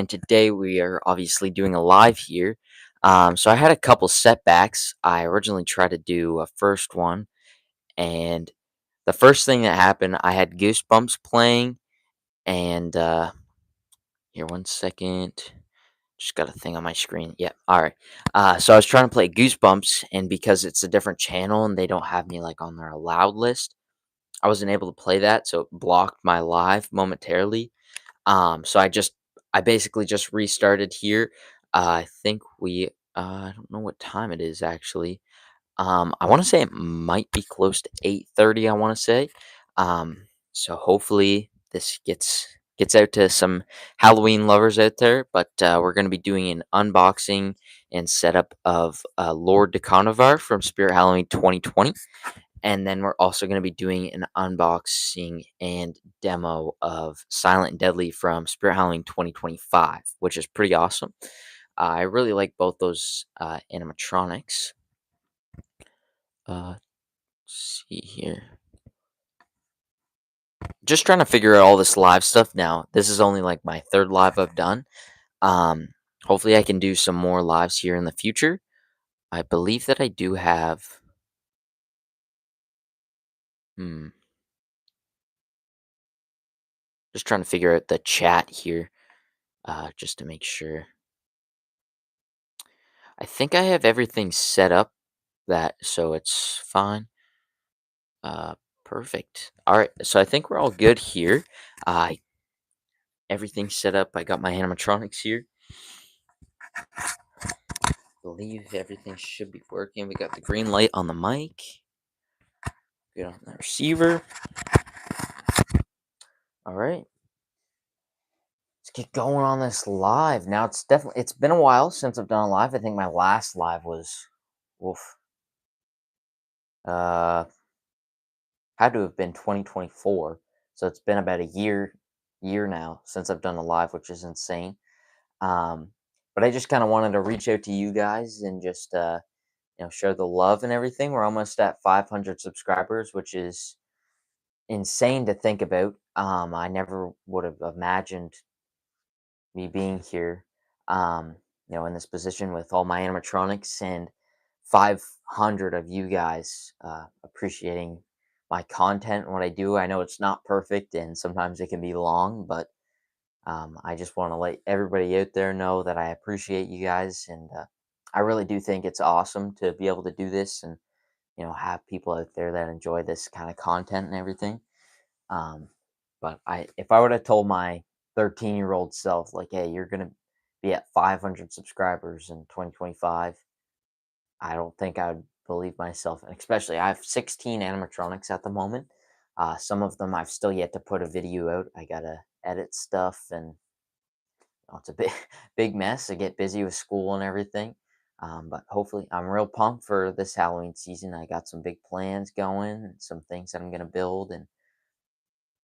and today we are obviously doing a live here. So I had a couple setbacks. I originally tried to do a first one, and the first thing that happened, I had Goosebumps playing, and here, one second. Just got a thing on my screen. Yeah, all right. So I was trying to play Goosebumps, and because it's a different channel and they don't have me like on their allowed list, I wasn't able to play that, so it blocked my live momentarily. So I basically just restarted here. I think I don't know what time it is actually. I want to say it might be close to 8:30. I want to say. So hopefully this gets out to some Halloween lovers out there. But we're going to be doing an unboxing and setup of Lord Deconovar from Spirit Halloween 2020. And then we're also going to be doing an unboxing and demo of Silent and Deadly from Spirit Halloween 2025, which is pretty awesome. I really like both those animatronics. See here. Just trying to figure out all this live stuff now. This is only like my third live I've done. Um, Hopefully I can do some more lives here in the future. I believe that I do have. Hmm. Just trying to figure out the chat here, just to make sure. I think I have everything set up that so it's fine. Uh, Perfect. All right, so I think we're all good here. Uh, Everything's set up. I got my animatronics here. Believe everything should be working. We got the green light on the mic. Good on the receiver. All right, let's get going on this live. Now it's been a while since I've done a live. I think my last live was, oof, uh, had to have been 2024. So it's been about a year now since I've done a live, which is insane. Um, but I just kind of wanted to reach out to you guys and just share the love and everything. We're almost at 500 subscribers, which is insane to think about. I never would have imagined me being here, um, in this position with all my animatronics and 500 of you guys appreciating my content and what I do. I know it's not perfect and sometimes it can be long, but I just want to let everybody out there know that I appreciate you guys, and I really do think it's awesome to be able to do this and have people out there that enjoy this kind of content and everything. Um, but if I would have told my 13-year-old self, like, hey, you're gonna be at 500 subscribers in 2025, I don't think I would believe myself. And especially, I have 16 animatronics at the moment. Some of them I've still yet to put a video out. I gotta edit stuff, and it's a big, big mess. I get busy with school and everything. But hopefully, I'm real pumped for this Halloween season. I got some big plans going, some things that I'm gonna build, and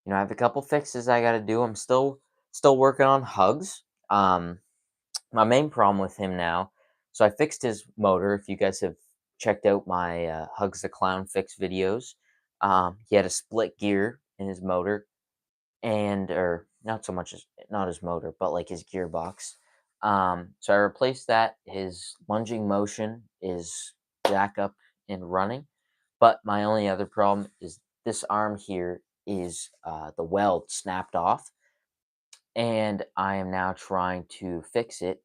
I have a couple fixes I got to do. I'm still working on Hugs. Um, my main problem with him now. So I fixed his motor. If you guys have checked out my Hugs the Clown fix videos, he had a split gear in his motor, and or not so much as not his motor, but like his gearbox. So I replaced that. His lunging motion is back up and running, but my only other problem is this arm here is the weld snapped off, and I am now trying to fix it.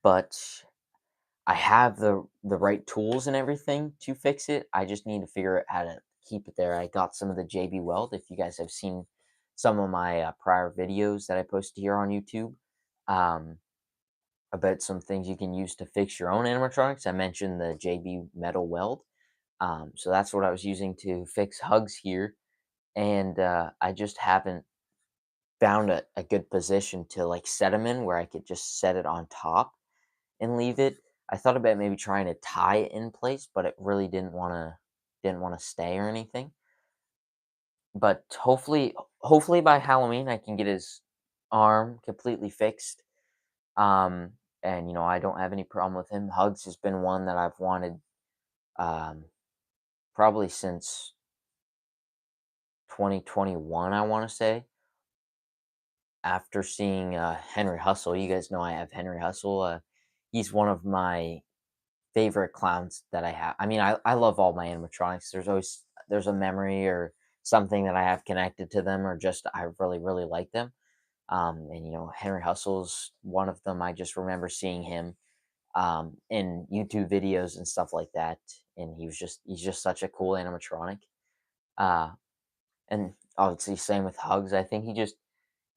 But I have the right tools and everything to fix it. I just need to figure out how to keep it there. I got some of the JB Weld. If you guys have seen some of my prior videos that I posted here on YouTube, um, about some things you can use to fix your own animatronics, I mentioned the JB Metal Weld. So that's what I was using to fix Hugs here, and I just haven't found a good position to like set them in where I could just set it on top and leave it. I thought about maybe trying to tie it in place, but it really didn't want to stay or anything. But hopefully by Halloween I can get his arm completely fixed. Um and I don't have any problem with him. Hugs has been one that I've wanted um probably since 2021, I want to say. after seeing Henry Hustle. You guys know I have Henry Hustle. He's one of my favorite clowns that I have. I mean, I love all my animatronics. There's a memory or something that I have connected to them, or just I really really like them. And Henry Hustle's one of them. I just remember seeing him in YouTube videos and stuff like that, and he's just such a cool animatronic. Uh, and obviously, same with Hugs. I think he's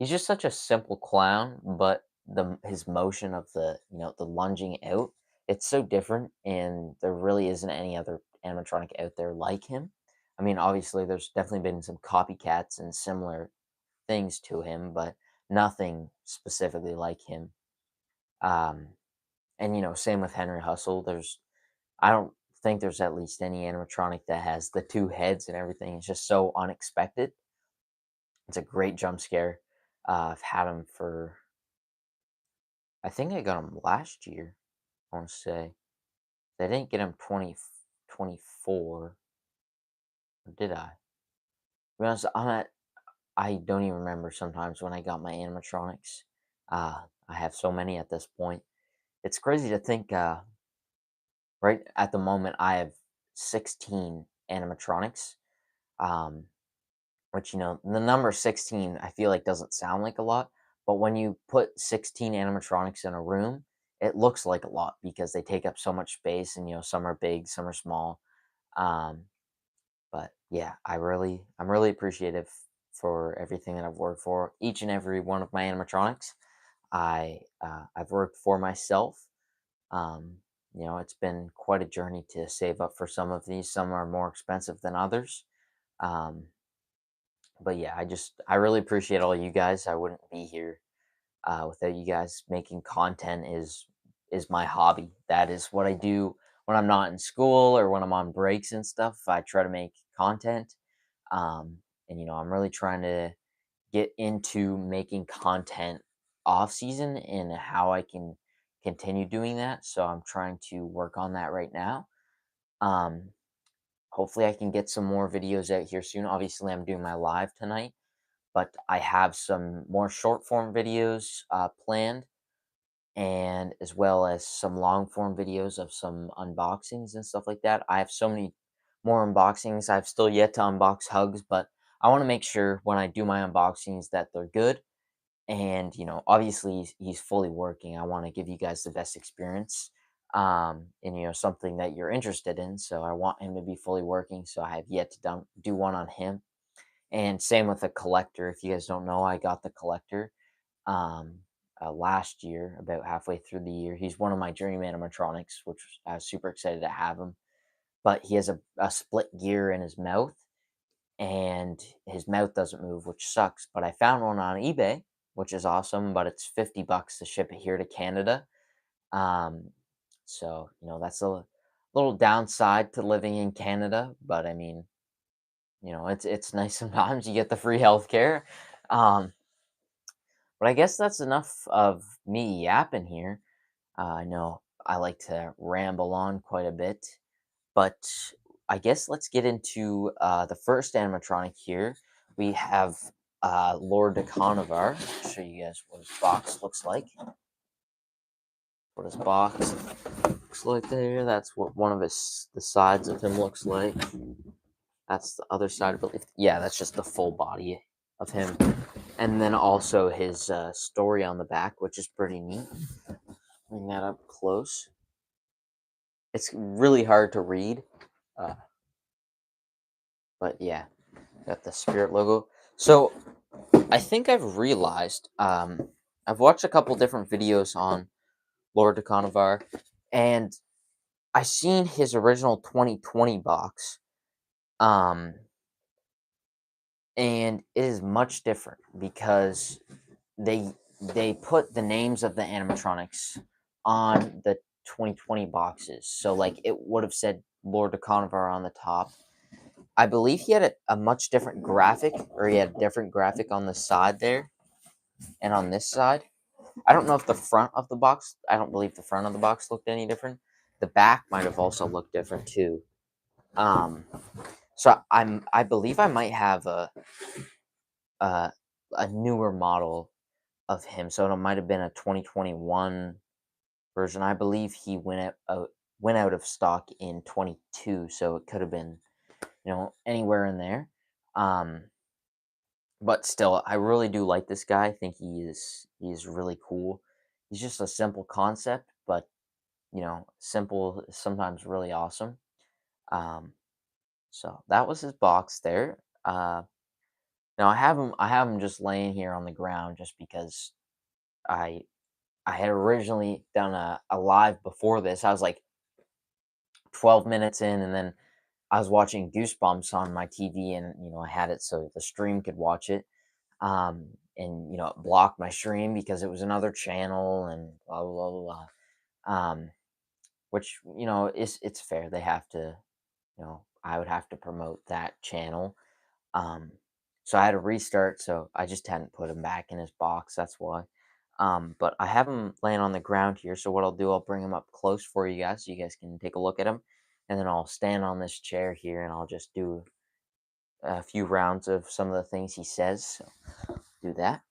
just such a simple clown, but the his motion of the lunging out, it's so different, and there really isn't any other animatronic out there like him. I mean, obviously, there's definitely been some copycats and similar things to him, but nothing specifically like him. Um, and same with Henry Hustle. I don't think there's at least any animatronic that has the two heads and everything. It's just so unexpected. It's a great jump scare. I've had him for, I think I got him last year, I want to say. I didn't get him 2024, or did I? To be honest, I don't even remember sometimes when I got my animatronics. I have so many at this point. It's crazy to think, right at the moment, I have 16 animatronics. Um, which, the number 16, I feel like doesn't sound like a lot, but when you put 16 animatronics in a room, it looks like a lot because they take up so much space, and some are big, some are small. Um, but yeah, I'm really appreciative for everything that I've worked for. Each and every one of my animatronics, I've worked for myself. Um, it's been quite a journey to save up for some of these. Some are more expensive than others. Um, but yeah, I really appreciate all you guys. I wouldn't be here without you guys. Making content is my hobby. That is what I do when I'm not in school or when I'm on breaks and stuff. I try to make content, and I'm really trying to get into making content off season and how I can continue doing that. So I'm trying to work on that right now. Um, Hopefully, I can get some more videos out here soon. Obviously, I'm doing my live tonight, but I have some more short form videos planned, and as well as some long form videos of some unboxings and stuff like that. I have so many more unboxings. I've still yet to unbox Hugs, but I want to make sure when I do my unboxings that they're good. And obviously he's fully working. I want to give you guys the best experience, and something that you're interested in. So I want him to be fully working. So I have yet to do one on him. And same with the collector. If you guys don't know, I got the collector um, last year, about halfway through the year. He's one of my dream animatronics, which I was super excited to have him. But he has a split gear in his mouth, and his mouth doesn't move, which sucks. But I found one on eBay, which is awesome. But it's $50 to ship it here to Canada. Um, so that's a little downside to living in Canada. But I mean, it's nice sometimes you get the free healthcare. Um, but I guess that's enough of me yapping here. I know I like to ramble on quite a bit, but I guess let's get into the first animatronic here. We have Lord Deconovar. I'll show you guys what his box looks like. What his box looks like there. That's what one of the sides of him looks like. That's the other side, I believe. Yeah, that's just the full body of him. And then also his story on the back, which is pretty neat. Bring that up close. It's really hard to read, uh, but yeah, got the spirit logo. So I think I've realized. I've watched a couple different videos on Lord Deconovar, and I seen his original 2020 box. Um, and it is much different because they they put the names of the animatronics on the 2020 boxes. So like it would have said Lord Deconovar on the top. I believe he had a much different graphic, or he had a different graphic on the side there and on this side. I don't know if the front of the box, I don't believe the front of the box looked any different. The back might have also looked different too. Um, so I believe I might have a a newer model of him. So it might have been a 2021 version. I believe he went out of stock in 22, so it could have been, anywhere in there. Um, but still, I really do like this guy. I think he's really cool. He's just a simple concept, but simple is sometimes really awesome. Um, so that was his box there. Now I have him just laying here on the ground just because I I had originally done a live before this. I was like 12 minutes in, and then I was watching Goosebumps on my TV, and I had it so the stream could watch it. And it blocked my stream because it was another channel and blah blah blah blah. Which it's fair. They have to, I would have to promote that channel. Um, so I had to restart. So I just hadn't put him back in his box. That's why. But I have him laying on the ground here. So what I'll do, I'll bring him up close for you guys so you guys can take a look at him. And then I'll stand on this chair here and I'll just do a few rounds of some of the things he says. So do that.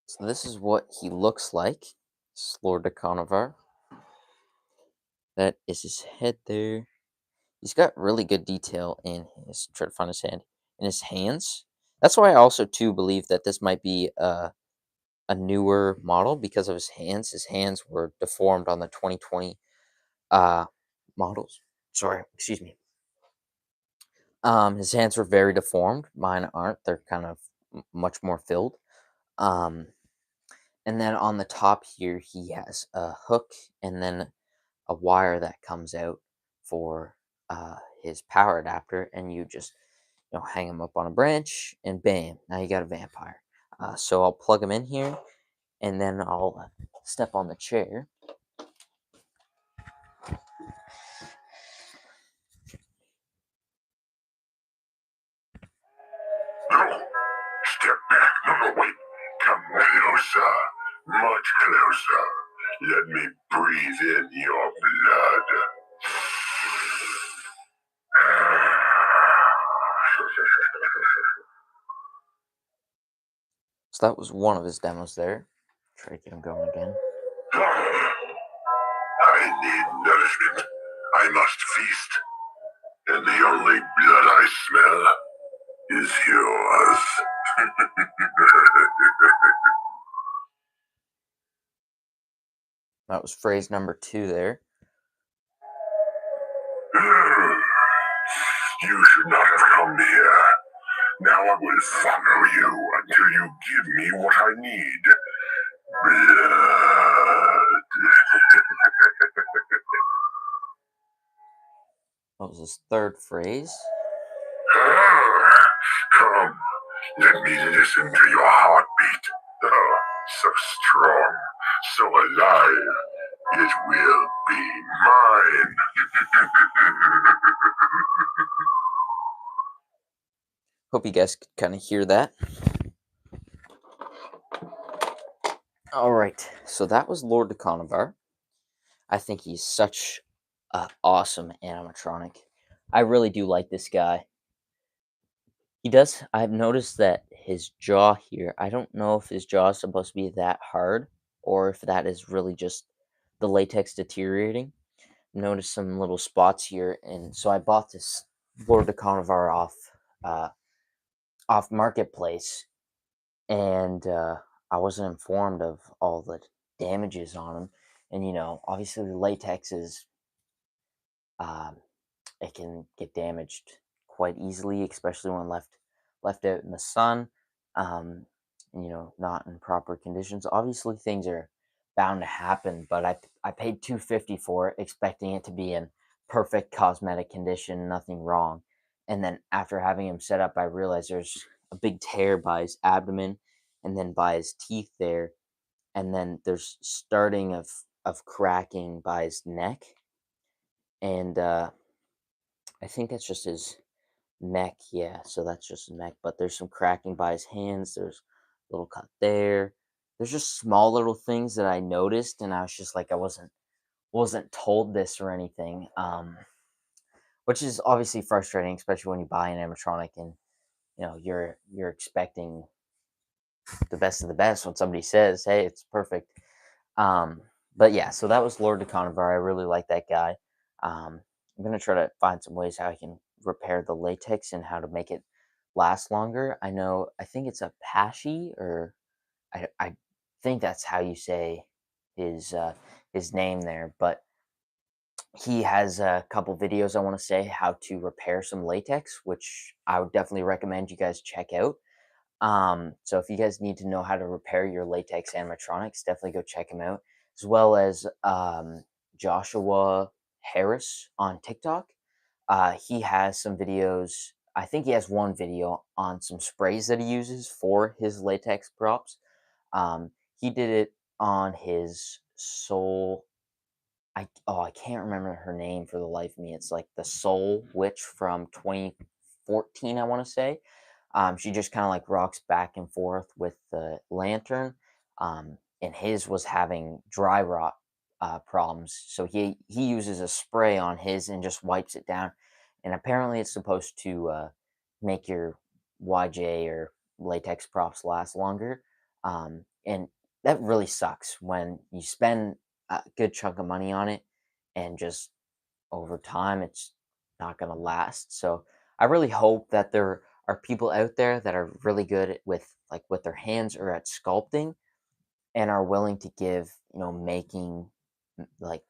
So this is what he looks like. This is Lord Deconovar. That is his head there. He's got really good detail in his. Try to find his hand in his hands. That's why I also too believe that this might be a newer model because of his hands. His hands were deformed on the 2020 uh, models. Sorry, excuse me. His hands were very deformed. Mine aren't. They're kind of much more filled. Um, and then on the top here, he has a hook and then a wire that comes out for his power adapter, and you just hang him up on a branch, and bam, now you got a vampire. So I'll plug him in here, and then I'll step on the chair. No, step back. No, wait. Come closer. Much closer. Let me breathe in your blood. So that was one of his demos there. Try to get him going again. I need nourishment. I must feast. And the only blood I smell is yours. That was phrase number 2 there. You should not have come here. Now I will follow you until you give me what I need. Blood. That was his third phrase. Come, let me listen to your heartbeat. So strong, so alive. It will be mine. Hope you guys could kind of hear that. All right, so that was Lord Deconovar. I think he's such an awesome animatronic. I really do like this guy. He does. I've noticed that his jaw here, I don't know if his jaw is supposed to be that hard or if that is really just the latex deteriorating. Noticed some little spots here, and so I bought this Lord de Carnivar uh, off Marketplace, and I wasn't informed of all the damages on him. And obviously the latex is um, it can get damaged quite easily, especially when left out in the sun, and, not in proper conditions. Obviously, things are bound to happen, but I paid 250 for it, expecting it to be in perfect cosmetic condition, nothing wrong. And then after having him set up, I realized there's a big tear by his abdomen, and then by his teeth there, and then there's starting of cracking by his neck, and I think that's just his neck. Yeah, so that's just his neck. But there's some cracking by his hands. There's a little cut there. There's just small little things that I noticed, and I was just like, I wasn't told this or anything. Which is obviously frustrating, especially when you buy an animatronic and you're expecting the best of the best when somebody says, "Hey, it's perfect." Um, but yeah, so that was Lord Deconovar. I really like that guy. I'm gonna try to find some ways how I can repair the latex and how to make it last longer. I think it's a Pashi, or I think that's how you say his uh, his name there. But he has a couple videos I want to say how to repair some latex, which I would definitely recommend you guys check out. So if you guys need to know how to repair your latex animatronics, definitely go check him out, as well as Joshua Harris on TikTok. He has some videos. I think he has one video on some sprays that he uses for his latex props. Um, he did it on his Soul. I can't remember her name for the life of me. It's like the Soul Witch from 2014, I want to say. She just kind of like rocks back and forth with the lantern. And his was having dry rot problems, so he uses a spray on his and just wipes it down. And apparently, it's supposed to make your YJ or latex props last longer. And that really sucks when you spend a good chunk of money on it and just over time it's not going to last. So I really hope that there are people out there that are really good with their hands or at sculpting and are willing to give, making like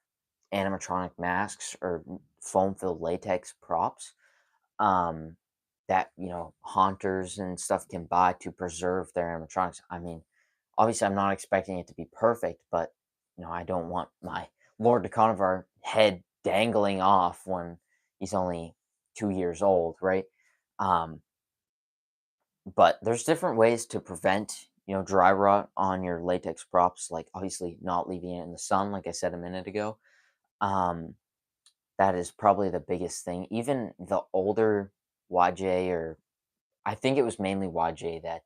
animatronic masks or foam filled latex props, um that haunters and stuff can buy to preserve their animatronics. I mean, obviously I'm not expecting it to be perfect, but I don't want my Lord Deconovar head dangling off when he's only 2 years old, right? um but there's different ways to prevent dry rot on your latex props, like obviously not leaving it in the sun, like I said a minute ago. um that is probably the biggest thing. Even the older YJ, or I think it was mainly YJ that,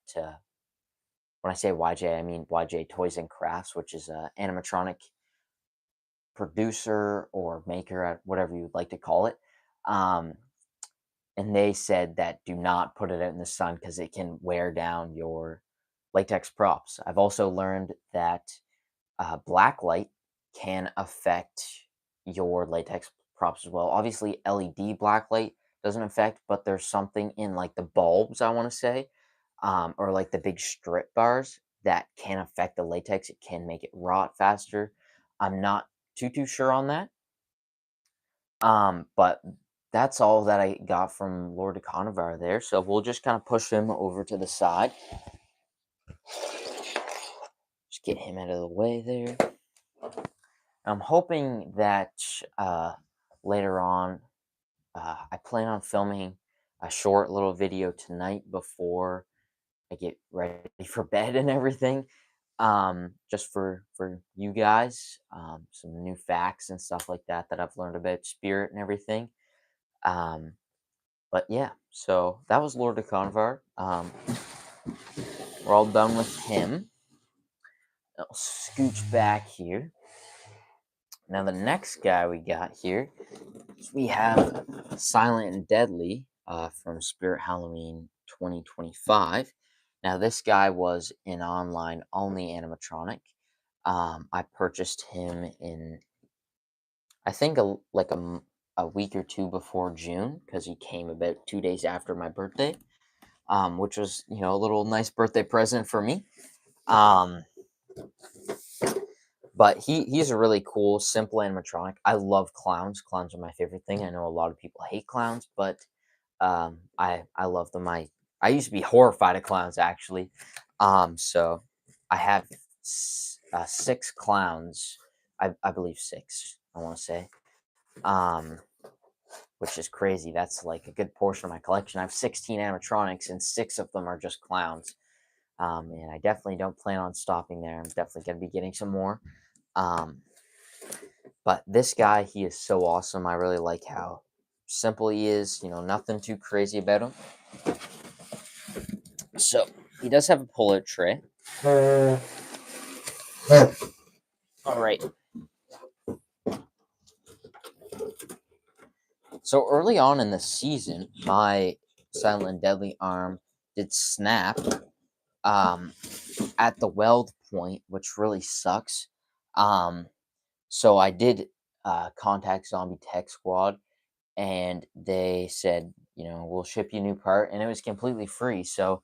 when I say YJ, I mean YJ Toys and Crafts, which is a animatronic producer or maker, whatever you'd like to call it. Um, and they said that do not put it out in the sun because it can wear down your latex props. I've also learned that black light can affect your latex props as well. Obviously, LED black light doesn't affect, but there's something in like the bulbs, I want to say, or like the big strip bars that can affect the latex. It can make it rot faster. I'm not too sure on that. But that's all that I got from Lord Econovar there. So we'll just kind of push him over to the side. Just get him out of the way there. I'm hoping that later on, I plan on filming a short little video tonight before I get ready for bed and everything. Just for you guys, some new facts and stuff like that I've learned about Spirit and everything. Um, but yeah, so that was Lord of Convar. We're all done with him. I'll scooch back here. Now the next guy we got here is we have Silent and Deadly from Spirit Halloween 2025. Now this guy was an online only animatronic. I purchased him in, I think, a week or two before June, because he came about 2 days after my birthday, which was a little nice birthday present for me. Um, But he's a really cool, simple animatronic. I love clowns. Clowns are my favorite thing. I know a lot of people hate clowns, but I love them. I used to be horrified of clowns, actually. So I have six clowns. I believe six. I want to say, um, which is crazy. That's like a good portion of my collection. I have 16 animatronics, and six of them are just clowns. And I definitely don't plan on stopping there. I'm definitely going to be getting some more. Um, but this guy, he is so awesome. I really like how simple he is. Nothing too crazy about him. So he does have a pull-out tray. All right. So early on in the season, my Silent and Deadly arm did snap um, at the weld point, which really sucks. Um, so I did contact Zombie Tech Squad, and they said, we'll ship you a new part, and it was completely free. So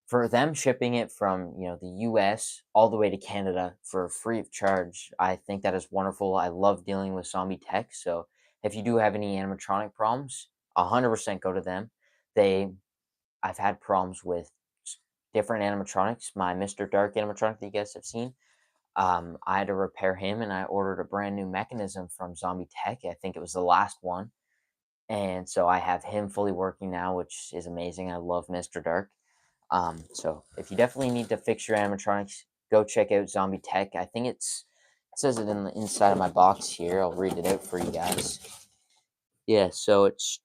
for them shipping it from the U.S. all the way to Canada for free of charge, I think that is wonderful. I love dealing with Zombie Tech, so if you do have any animatronic problems, 100% go to them. They I've had problems with different animatronics. My Mr. Dark animatronic that you guys have seen, I had to repair him, and I ordered a brand new mechanism from Zombie Tech. I think it was the last one, and so I have him fully working now, which is amazing. I love Mr. Dark. So if you definitely need to fix your animatronics, go check out Zombie Tech. I think it says it in the inside of my box here. I'll read it out for you guys. Yeah, so it's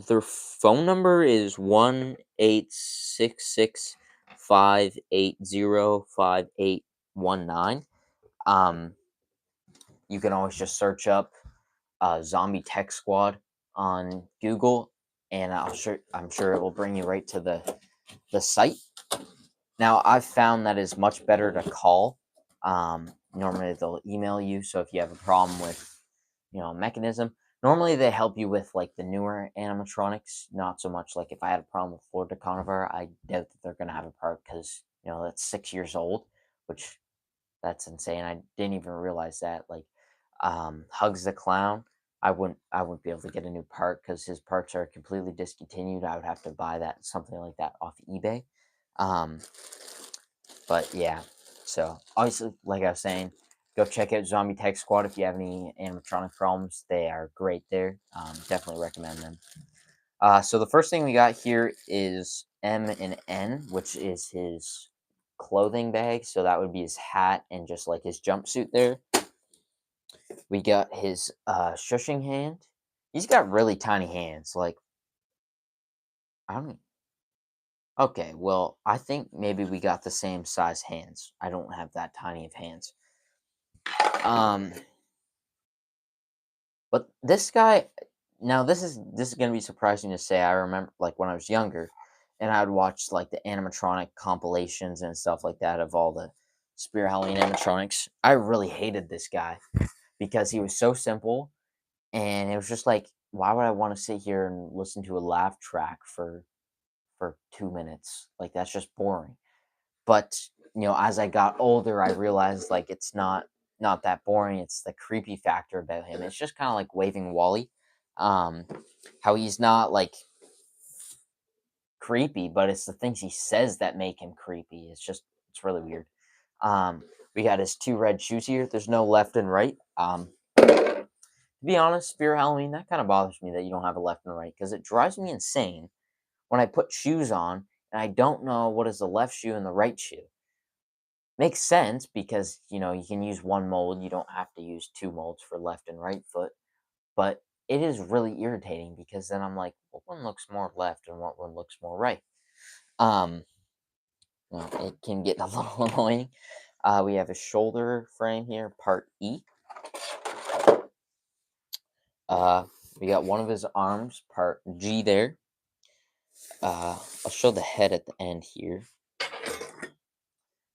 their phone number is 1-866-580-5819. Um, you can always just search up Zombie Tech Squad on Google, and I'm sure it will bring you right to the site. Now, I've found that it's much better to call. Normally, they'll email you. So if you have a problem with, a mechanism, normally they help you with like the newer animatronics. Not so much like if I had a problem with Florida Carnivore, I doubt that they're gonna have a part because that's 6 years old, which that's insane. I didn't even realize that. Like, Hugs the Clown, I wouldn't be able to get a new part because his parts are completely discontinued. I would have to buy something like that off eBay. Um, but yeah, so obviously, like I was saying, go check out Zombie Tech Squad if you have any animatronic problems. They are great there. Definitely recommend them. So the first thing we got here is M and N, which is his clothing bag. So that would be his hat and just like his jumpsuit there. We got his shushing hand. He's got really tiny hands. Like, I don't. Okay, well, I think maybe we got the same size hands. I don't have that tiny of hands. Um, but this guy, now this is gonna be surprising to say. I remember like when I was younger, and I'd watch like the animatronic compilations and stuff like that of all the Spear Halloween animatronics. I really hated this guy because he was so simple, and it was just like, why would I want to sit here and listen to a laugh track for 2 minutes? Like that's just boring. But as I got older, I realized like it's not that boring. It's the creepy factor about him. It's just kind of like Waving Wally, um, how he's not like creepy, but it's the things he says that make him creepy. It's really weird. We got his two red shoes here. There's no left and right. To be honest, Spear Halloween, that kind of bothers me that you don't have a left and right because it drives me insane when I put shoes on and I don't know what is the left shoe and the right shoe. Makes sense because, you can use one mold, you don't have to use two molds for left and right foot, but it is really irritating because then I'm like, what one looks more left and what one looks more right? Um, well, it can get a little annoying. We have a shoulder frame here, part E. Uh, we got one of his arms, part G there. I'll show the head at the end here.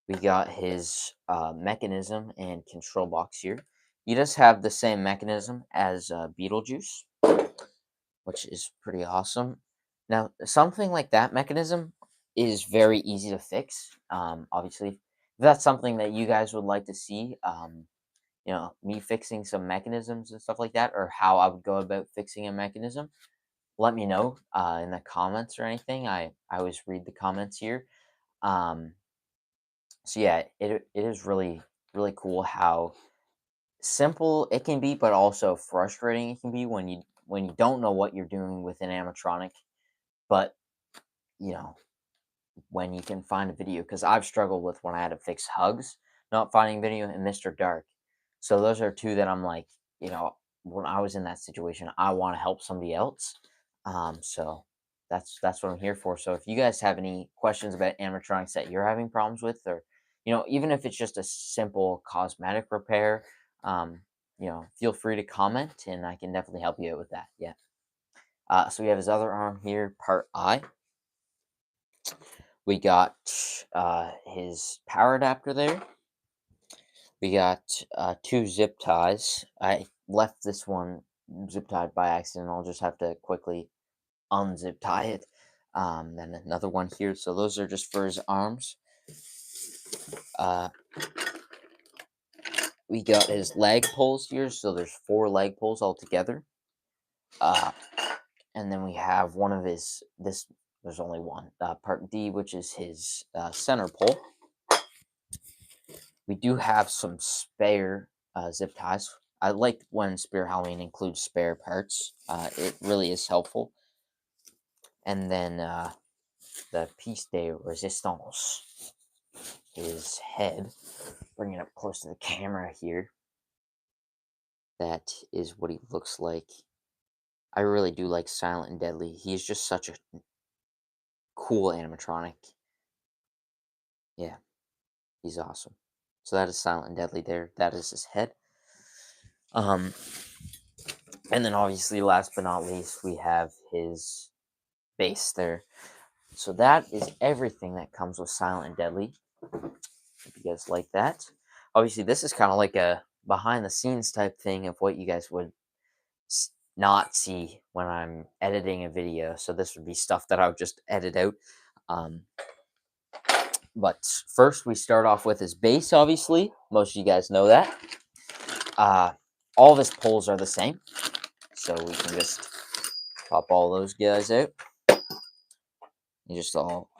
We got his mechanism and control box here. He does have the same mechanism as Beetlejuice, which is pretty awesome. Now, something like that mechanism is very easy to fix. Obviously, if that's something that you guys would like to see, me fixing some mechanisms and stuff like that, or how I would go about fixing a mechanism, let me know in the comments or anything. I always read the comments here. Um, so yeah, it is really really cool how simple it can be, but also frustrating it can be when you don't know what you're doing with an animatronic, but you know when you can find a video. Because I've struggled with when I had to fix Hugs, not finding video, and Mr. Dark. So those are two that I'm like, you know, when I was in that situation, I want to help somebody else. So that's what I'm here for. So if you guys have any questions about animatronics that you're having problems with, or even if it's just a simple cosmetic repair, feel free to comment, and I can definitely help you out with that. Yeah. So we have his other arm here, part I. We got his power adapter there. We got 2 zip ties. I left this one zip tied by accident. I'll just have to quickly unzip tie it. Then another one here. So those are just for his arms. We got his leg pulls here. So there's 4 leg pulls altogether. And then we have one of his, there's only one, part D, which is his center pull. We do have some spare zip ties. I like when Spear Halloween includes spare parts. It really is helpful. And then the piece de resistance, his head. Bring it up close to the camera here. That is what he looks like. I really do like Silent and Deadly. He's just such a cool animatronic. Yeah, he's awesome. So that is Silent and Deadly there. That is his head. And then obviously, last but not least, we have his base there. So that is everything that comes with Silent and Deadly. If you guys like that. Obviously, this is kind of like a behind the scenes type thing of what you guys would not see when I'm editing a video. So this would be stuff that I would just edit out. But first, we start off with his base, obviously. Most of you guys know that. All of his poles are the same. So we can just pop all those guys out. You just all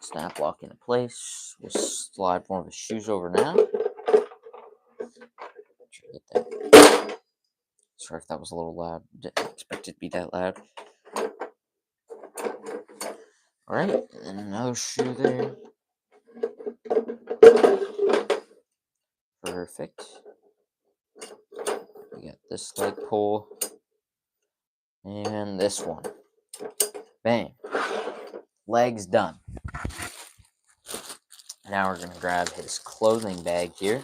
snap lock into place. We'll slide one of his shoes over now. Sorry if that was a little loud. Didn't expect it to be that loud. Alright, and another shoe there. Perfect. We got this leg pull. And this one. Bang. Legs done. Now we're going to grab his clothing bag here.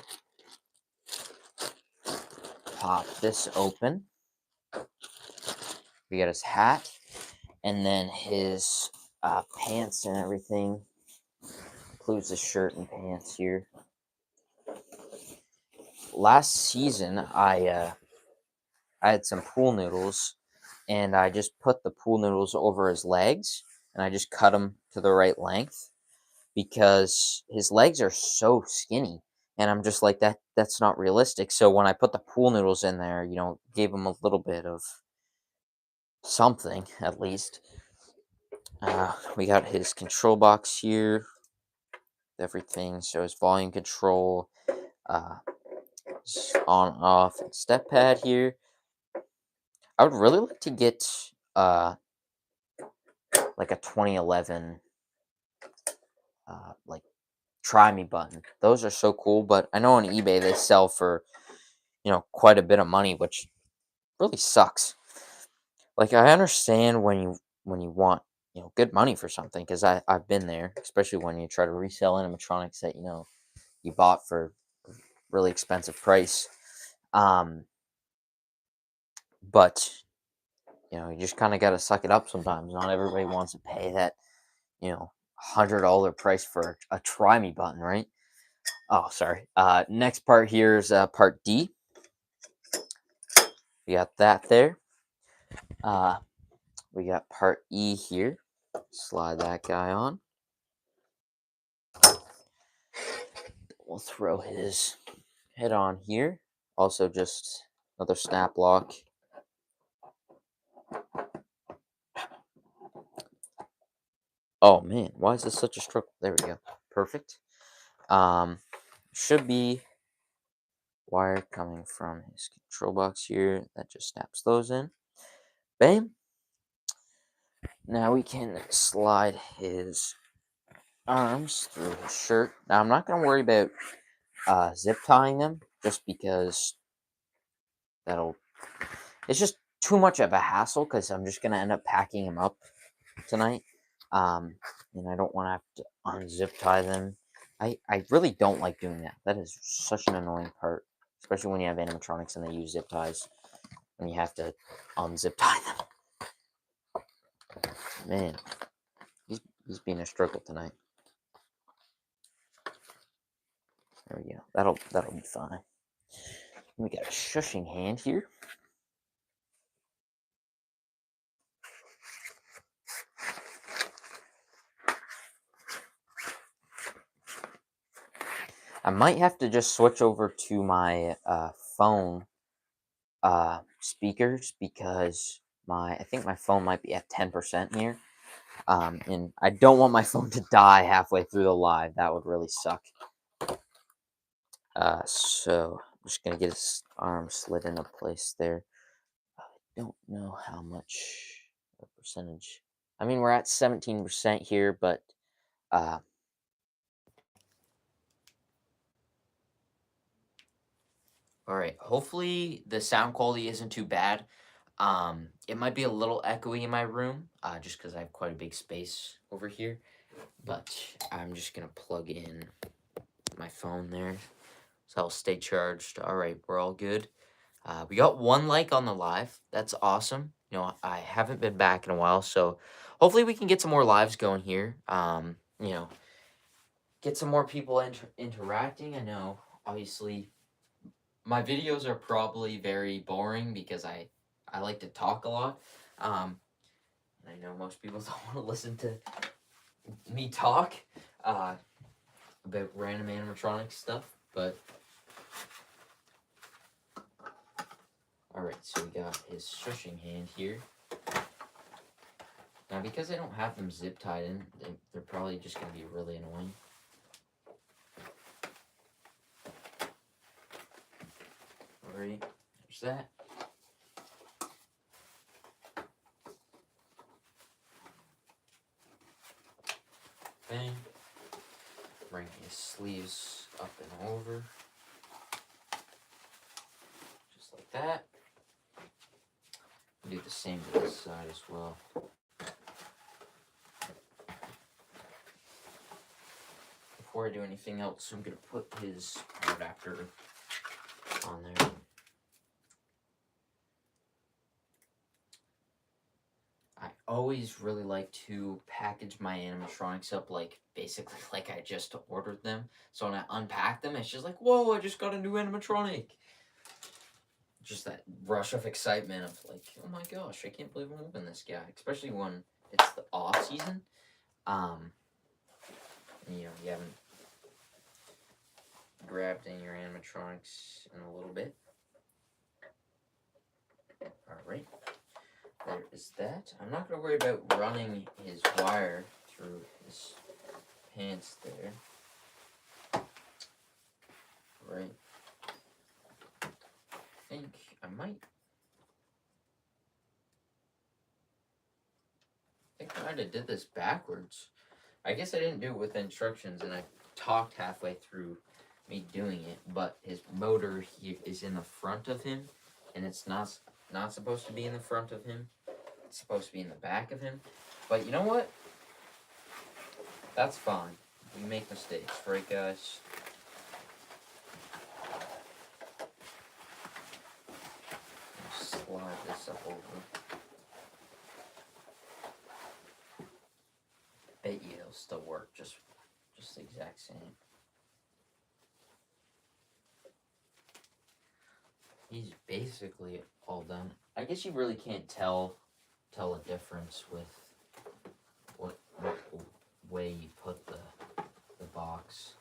Pop this open. We got his hat. And then his pants and everything. Includes his shirt and pants here. Last season, I had some pool noodles. And I just put the pool noodles over his legs. And I just cut them to the right length. Because his legs are so skinny. And I'm just like, that's not realistic. So when I put the pool noodles in there, gave him a little bit of something, at least. We got his control box here. Everything. So his volume control, on, off, and step pad here. I would really like to get like a 2011 like try me button. Those are so cool, but I know on eBay they sell for quite a bit of money, which really sucks. Like, I understand when you want good money for something, because I've been there, especially when you try to resell animatronics that you bought for a really expensive price. But you just kind of got to suck it up sometimes. Not everybody wants to pay that $100 price for a try me button, right? Oh, sorry. Next part here is part D. We got that there. We got part E here. Slide that guy on. We'll throw his head on here. Also, just another snap lock. Oh man, why is this such a struggle? There we go. Perfect. Should be wire coming from his control box here. That just snaps those in. Bam. Now we can slide his arms through his shirt. Now I'm not going to worry about zip tying them, just because it's just too much of a hassle, because I'm just going to end up packing him up tonight. And I don't want to have to unzip tie them. I really don't like doing that. That is such an annoying part, especially when you have animatronics and they use zip ties, and you have to unzip tie them. Man, he's being a struggle tonight. There we go. That'll be fine. We got a shushing hand here. I might have to just switch over to my phone speakers because I think my phone might be at 10% here. And I don't want my phone to die halfway through the live. That would really suck. So I'm just gonna get his arm slid into place there. I don't know how much percentage. I mean, we're at 17% here, but all right. Hopefully the sound quality isn't too bad. It might be a little echoey in my room, just because I have quite a big space over here. But I'm just gonna plug in my phone there, so I'll stay charged. All right, we're all good. We got 1 like on the live. That's awesome. You know, I haven't been back in a while, so hopefully we can get some more lives going here. You know, get some more people interacting. I know, obviously, my videos are probably very boring because I like to talk a lot. And I know most people don't want to listen to me talk about random animatronic stuff, but all right. So we got his shushing hand here. Now, because I don't have them zip tied in, they're probably just going to be really annoying. Alright, there's that. Bang. Bring his sleeves up and over. Just like that. Do the same to this side as well. Before I do anything else, I'm going to put his adapter on there. I always really like to package my animatronics up like basically like I just ordered them. So when I unpack them, it's just like, whoa, I just got a new animatronic. Just that rush of excitement of like, oh my gosh, I can't believe I'm moving this guy. Especially when it's the off season. You know, you haven't grabbed in your animatronics in a little bit. Alright. There is that. I'm not going to worry about running his wire through his pants there. Right. I think I might. I kind of did this backwards. I guess I didn't do it with instructions, and I talked halfway through me doing it, but his motor here is in the front of him, and it's not supposed to be in the front of him. It's supposed to be in the back of him. But you know what? That's fine. We make mistakes, right, guys? Slide this up over. Bet you it'll still work, just the exact same. He's basically all done. I guess you really can't tell a difference with what way you put the box.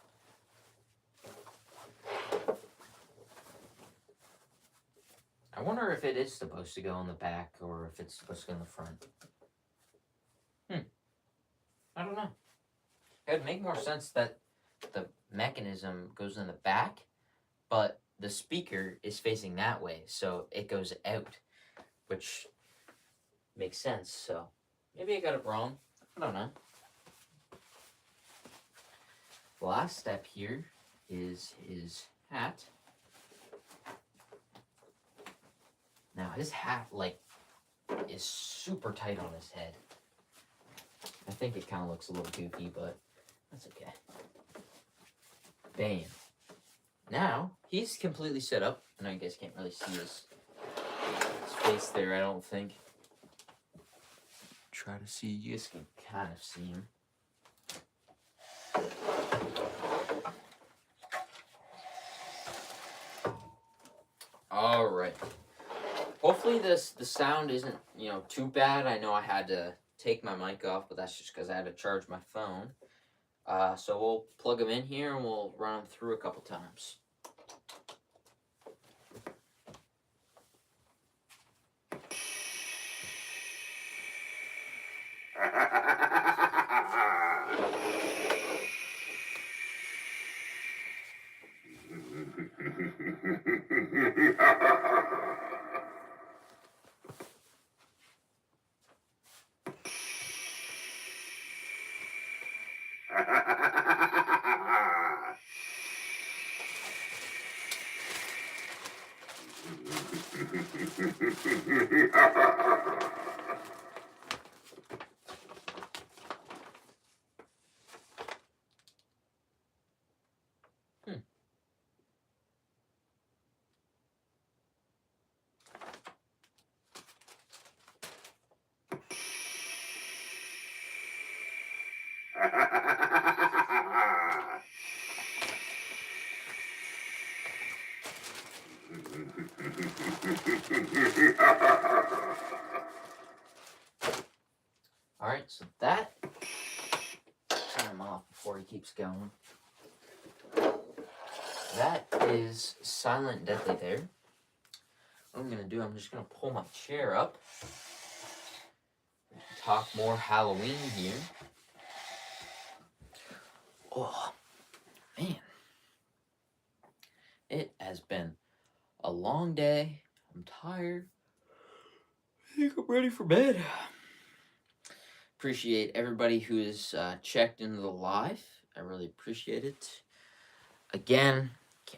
I wonder if it is supposed to go in the back or if it's supposed to go in the front. I don't know. It would make more sense that the mechanism goes in the back, but the speaker is facing that way, so it goes out, which makes sense. So maybe I got it wrong. I don't know. The last step here is his hat. Now his hat is super tight on his head. I think it kind of looks a little goofy, but that's okay. Bam. Now he's completely set up. I know you guys can't really see his face there, I don't think. try to see. You guys can kind of see him. All right. Hopefully the sound isn't, too bad. I know I had to take my mic off, but that's just because I had to charge my phone. So we'll plug them in here and we'll run them through a couple times. All right, so that, turn him off before he keeps going. That is Silent Deadly there. What I'm going to do, I'm just going to pull my chair up. Talk more Halloween here. Oh, man. It has been a long day. I'm tired. I think I'm ready for bed. Appreciate everybody who has checked into the live. I really appreciate it. Again,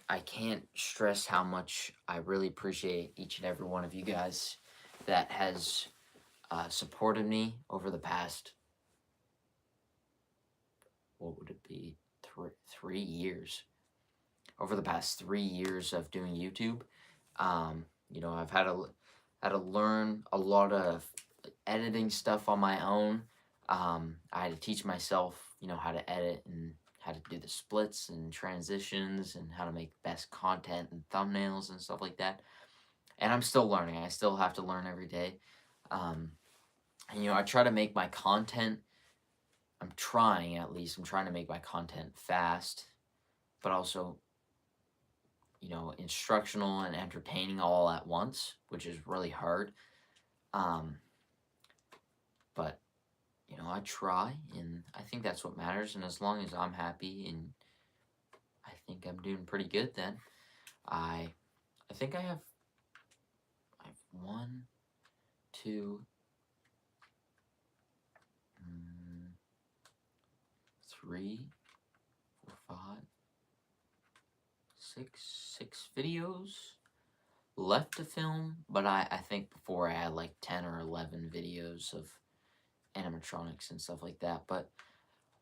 I can't stress how much I really appreciate each and every one of you guys that has supported me over the past, what would it be, 3 years. Over the past 3 years of doing YouTube, I've had to learn a lot of editing stuff on my own. I had to teach myself, how to edit and how to do the splits and transitions and how to make best content and thumbnails and stuff like that. And I'm still learning. I still have to learn every day. I try to make my content, I'm trying to make my content fast, but also, instructional and entertaining all at once, which is really hard. But I try, and I think that's what matters. And as long as I'm happy, and I think I'm doing pretty good, then I think I have 1, 2, 3, 4, 5, 6 videos left to film. But I think before I had like 10 or 11 videos of animatronics and stuff like that. But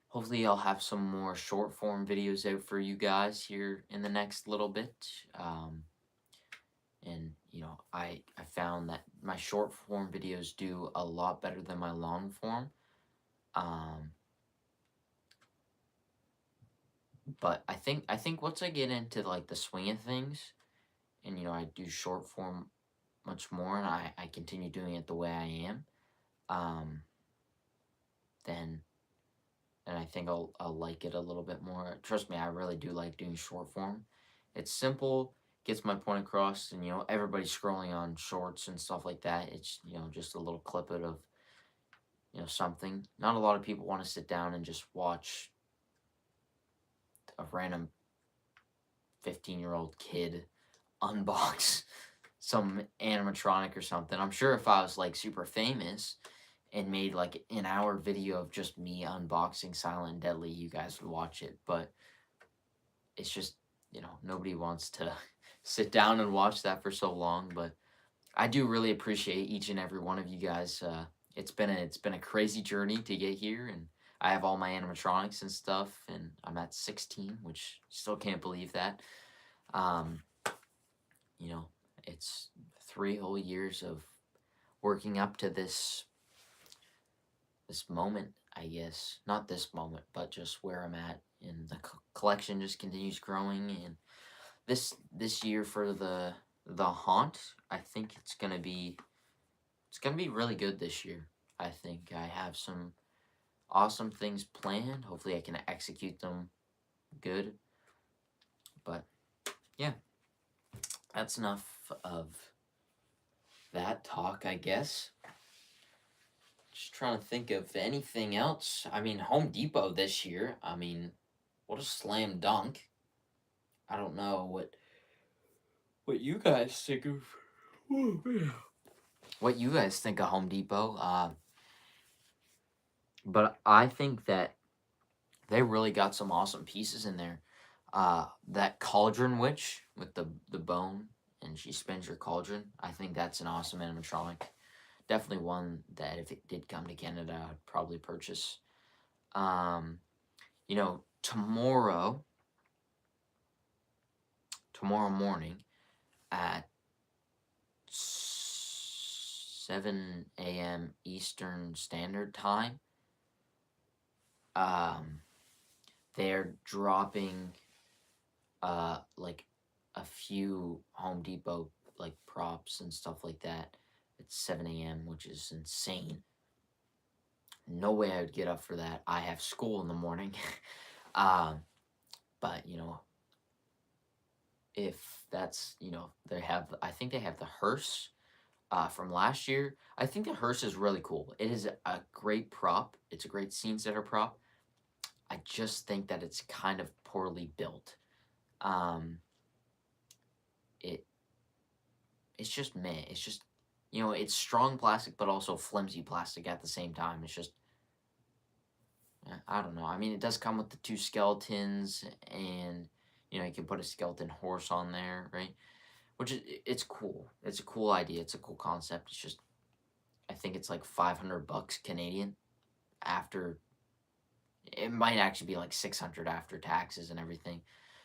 hopefully I'll have some more short form videos out for you guys here in the next little bit. And I found that my short form videos do a lot better than my long form. But I think once I get into like the swing of things, and I do short form much more, and I continue doing it the way I am, then I think I'll like it a little bit more. Trust me, I really do like doing short form. It's simple, gets my point across, and everybody's scrolling on shorts and stuff like that. It's just a little clip of something. Not a lot of people want to sit down and just watch a random 15-year-old kid unbox some animatronic or something. I'm sure if I was like super famous and made like an hour video of just me unboxing Silent Deadly, you guys would watch it. But it's just, nobody wants to sit down and watch that for so long. But I do really appreciate each and every one of you guys. It's been a crazy journey to get here, and I have all my animatronics and stuff, and I'm at 16, which still can't believe that. It's 3 whole years of working up to this this moment, I guess. Not this moment, but just where I'm at, and the collection just continues growing. And this year for the haunt, I think it's gonna be really good this year. I think I have some awesome things planned. Hopefully, I can execute them good. But yeah, that's enough of that talk, I guess. Just trying to think of anything else. I mean, Home Depot this year. I mean, what a slam dunk. I don't know what you guys think of. Oh, man. What you guys think of Home Depot? But I think that they really got some awesome pieces in there. That cauldron witch with the bone, and she spins your cauldron. I think that's an awesome animatronic. Definitely one that if it did come to Canada, I'd probably purchase. Um, tomorrow morning at 7 a.m. Eastern Standard Time, they're dropping like a few Home Depot like props and stuff like that at 7 a.m., which is insane. No way I would get up for that. I have school in the morning. um, but if that's I think they have the hearse from last year. I think the hearse is really cool. It is a great prop. It's a great scene setter prop. I just think that it's kind of poorly built. Um, it it's just meh. It's just it's strong plastic but also flimsy plastic at the same time. It's just I don't know. I mean, it does come with the two skeletons, and you can put a skeleton horse on there, right? Which it's cool. It's a cool idea. It's a cool concept. It's just I think it's like $500 Canadian after. It might actually be like 600 after taxes and everything.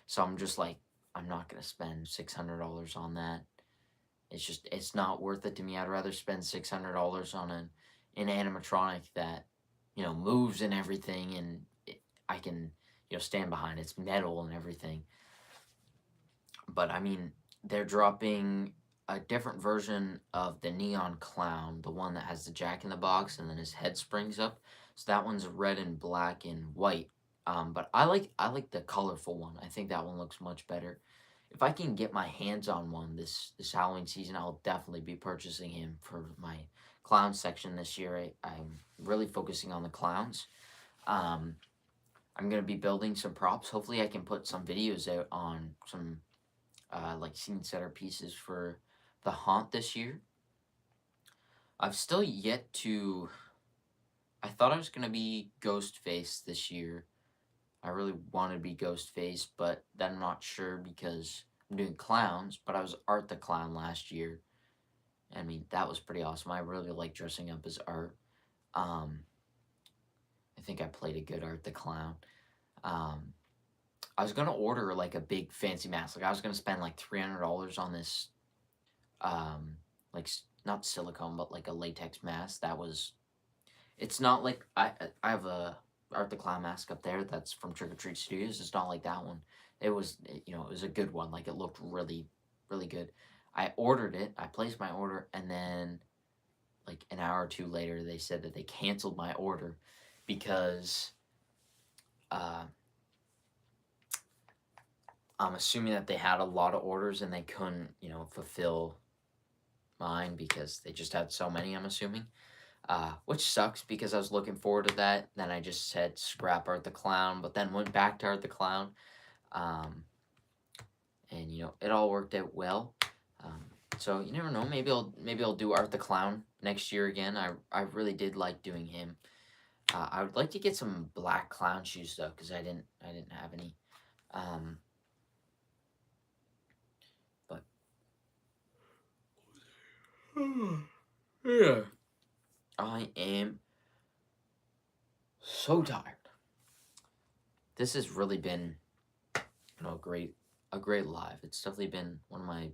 So I'm just like, I'm not gonna spend $600 on that. It's not worth it to me. I'd rather spend $600 on an animatronic that moves and everything, and I can stand behind. It's metal and everything. But I mean, they're dropping a different version of the Neon Clown, the one that has the Jack in the Box and then his head springs up. So that one's red and black and white. But I like the colorful one. I think that one looks much better. If I can get my hands on one this Halloween season, I'll definitely be purchasing him for my clown section this year. I'm really focusing on the clowns. Um, I'm gonna be building some props. Hopefully, I can put some videos out on some like scene setter pieces for the haunt this year. I've still yet to. I thought I was gonna be Ghostface this year. I really wanted to be Ghostface, but then I'm not sure because I'm doing clowns. But I was Art the Clown last year. I mean, that was pretty awesome. I really like dressing up as Art. Um, I think I played a good Art the Clown. Um, I was gonna order like a big fancy mask. Like I was gonna spend like $300 on this, like not silicone, but like a latex mask. It's not like I have a Art the Clown mask up there that's from Trick or Treat Studios. It's not like that one. It was a good one. Like it looked really, really good. I ordered it. I placed my order, and then like an hour or two later, they said that they canceled my order because uh, I'm assuming that they had a lot of orders and they couldn't, fulfill mine because they just had so many. I'm assuming. Which sucks because I was looking forward to that. Then I just said scrap Art the Clown, but then went back to Art the Clown. And it all worked out well. So you never know. Maybe I'll do Art the Clown next year again. I really did like doing him. I would like to get some black clown shoes though, because I didn't have any. But yeah, I am so tired. This has really been, a great live. It's definitely been one of my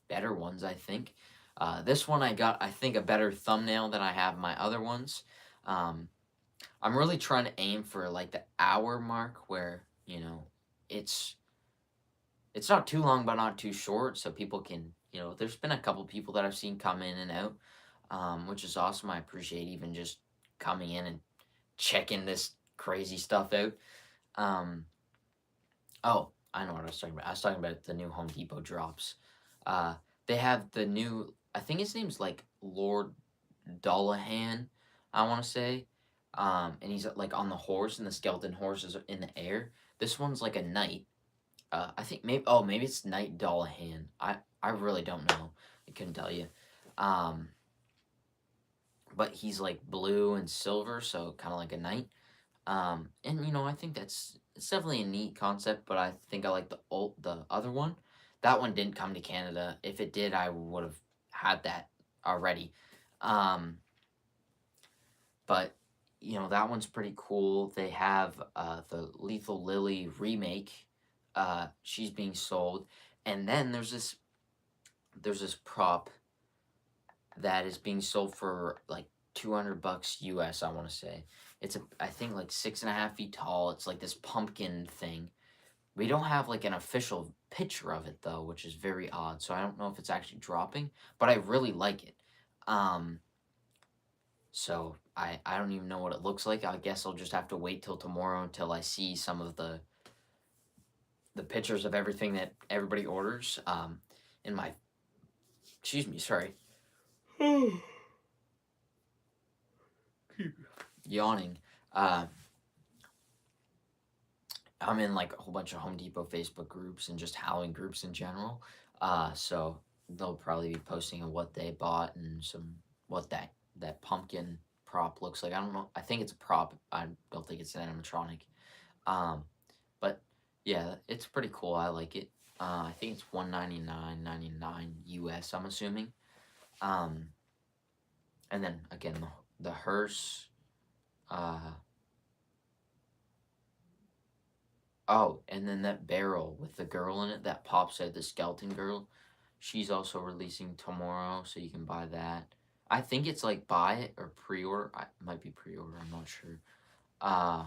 better ones, I think. This one I got, I think, a better thumbnail than I have my other ones. I'm really trying to aim for like the hour mark where, it's it's not too long but not too short so people can, there's been a couple people that I've seen come in and out, which is awesome. I appreciate even just coming in and checking this crazy stuff out. Um, oh, I know what I was talking about. I was talking about the new Home Depot drops. Uh, they have the new, I think his name's like Lord Dullahan, I want to say. And he's like on the horse, and the skeleton horse is in the air. This one's like a knight. I think maybe it's Knight Dullahan. I really don't know. I couldn't tell you. Um, but he's like blue and silver, so kind of like a knight. And I think it's definitely a neat concept, but I think I like the other one. That one didn't come to Canada. If it did, I would have had that already. Um, but that one's pretty cool. They have the Lethal Lily remake. She's being sold, and then there's this prop that is being sold for like $200 US. I want to say I think like 6.5 feet tall. It's like this pumpkin thing. We don't have like an official picture of it though, which is very odd. So I don't know if it's actually dropping, but I really like it. Um, so I don't even know what it looks like. I guess I'll just have to wait till tomorrow until I see some of the pictures of everything that everybody orders. In my excuse me, sorry, yawning. Uh, I'm in like a whole bunch of Home Depot Facebook groups and just Halloween groups in general. So they'll probably be posting on what they bought and what that pumpkin prop looks like. I don't know. I think it's a prop. I don't think it's an animatronic. Um, but yeah, it's pretty cool. I like it. I think it's $199.99 US. I'm assuming. Um, and then again the hearse. Uh, Oh, and then that barrel with the girl in it that pops out, the skeleton girl. She's also releasing tomorrow, so you can buy that. I think it's like buy it or pre-order. I might be pre-order. I'm not sure. Uh,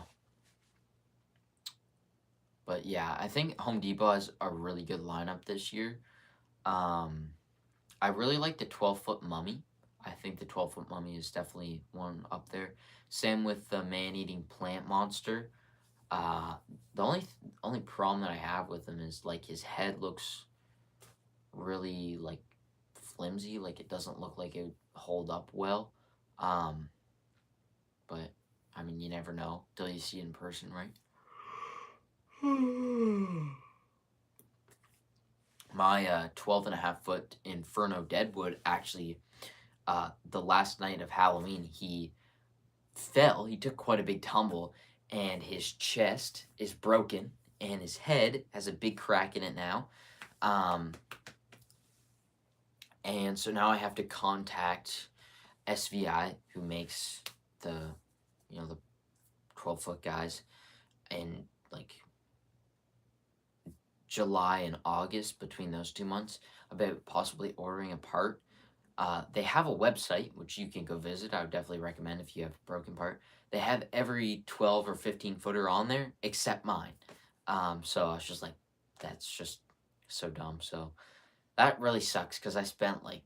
but yeah, I think Home Depot has a really good lineup this year. Um, I really like the 12-foot mummy. I think the 12-foot mummy is definitely one up there. Same with the man-eating plant monster. Uh, the only problem that I have with him is like his head looks really like flimsy, like it doesn't look like it would hold up well. Um, but I mean, you never know till you see it in person, right? My 12.5 foot Inferno Deadwood actually, the last night of Halloween, he fell. He took quite a big tumble, and his chest is broken, and his head has a big crack in it now. Um, and so now I have to contact SVI, who makes the 12-foot guys, in like July and August, between those 2 months, about possibly ordering a part. They have a website which you can go visit. I would definitely recommend if you have a broken part. They have every 12 or 15 footer on there except mine. So I was just like, that's just so dumb. So that really sucks because I spent like,